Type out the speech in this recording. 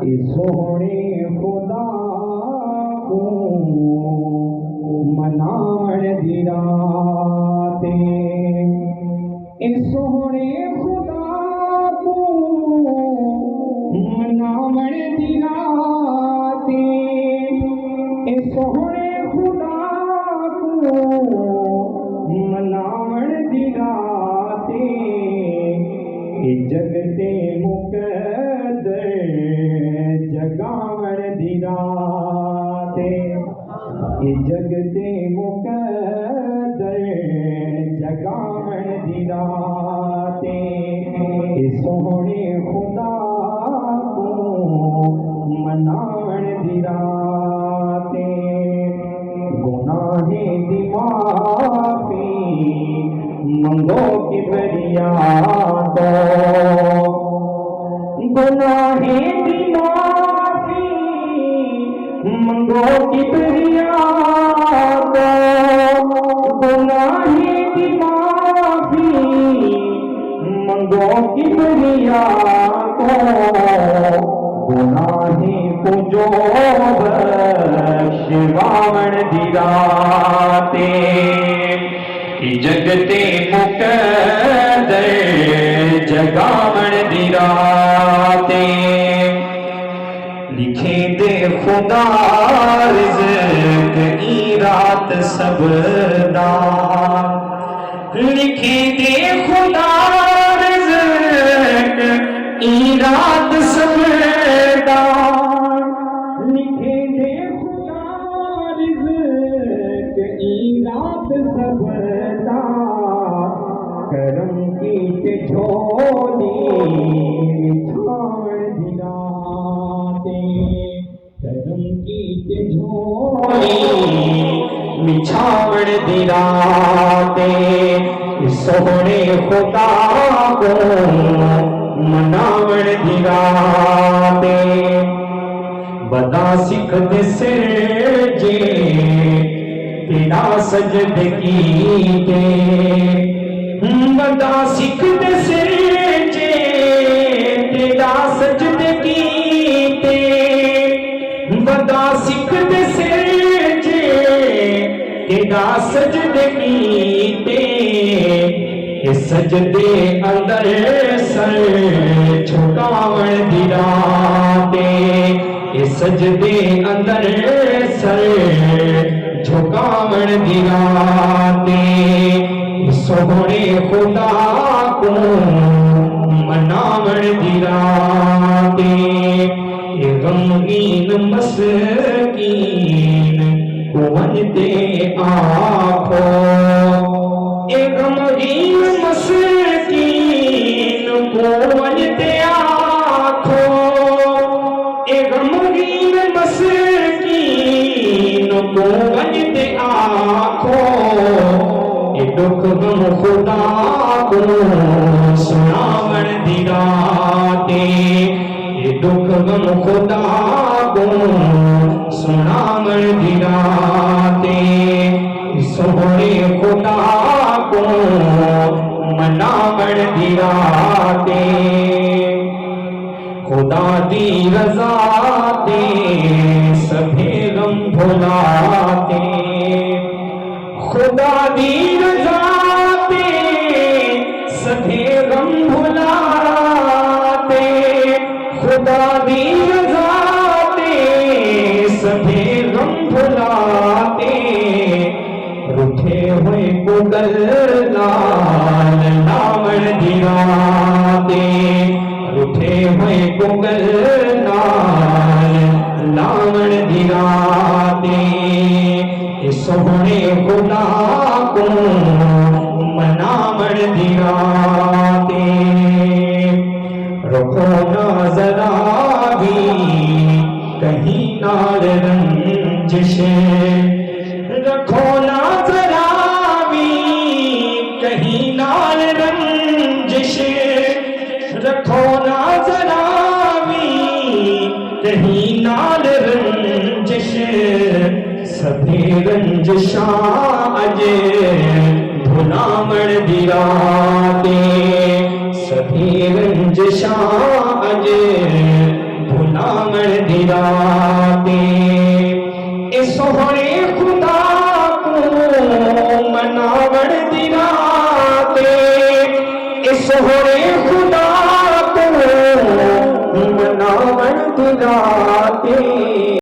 اے سونے خدا کو مناون دی راتیں، اے سونے خدا کو مناون دی راتیں، اے سونے خدا کو مناون دی راتیں، اے جگتے مقدر جگاون دی راتیں، اے جگتے مقدر جگاون دی راتیں، اے سونے خدا کو مناون دی راتیں، گناہ دی معافی منگو کبریا تو، گناہ دی معافی منگو کبریا تو، گناہ دی معافی منگو کبریا تو، گناہ کو جو بخشواون دی راتیں، جگتے مقدر جگاون دی راتیں، لکھے دے خدا رزق ای رات سب دا، لکھے دے خدا رزق ای رات سب دا، لکھے دے خدا رزق ای رات سب دا، کرم کی تے جھولی بچھاون دی راتیں، کرم کی تے جھولی بچھاون دی راتیں، سونے خدا کو مناون دی راتیں، بدا سکھ دے سر جے تیرا سجد کیتے، بدا سکھ دے سر جے تیرا سجد کیتے، بدا سکھ دے سر جے تیرا سجد کیتے، اے سجدے اندر سر جھکاون دی راتیں، اے سجدے اندر سر جھکاون دی راتیں، سونے خدا کو مناون دی راتیں، اے غمگین مسکین کو ونتے آنکھو، اے غمگین مسکین کو ونتے آنکھو، اے غمگین مسکین کو ونتے آنکھو، اے دکھ غم خدا کو سناون دی راتیں، اے دکھ غم خدا کو سناون دی راتیں، سونے خدا کو مناون دی راتیں، خدا دی رضا تے سبھی غم بھلاتے، خدا دی رضا تے سبھی غم بھلاتے، خدا دی رضا تے سبھی غم بھلاتے، رٹھے ہوئے کو گل لال ناون دی راتیں، رٹھے ہوئے کو گل لال ناون دی راتیں، سونے خدا کو مناون دی راتیں، رکھو نہ ذرا بھی کہیں نال رنجش، رکھو نہ ذرا بھی کہیں نال رنجش، رکھو نہ ذرا بھی کہیں نال رنجش، سبھی رنجشاں اجے بھلاون دی راتیں، سبھی رنجشاں اجے بھلاون راتیں اس سوہنے خدا کو مناوڑ دی راتیں اس سوہنے خدا کو مناوڑ دی راتیں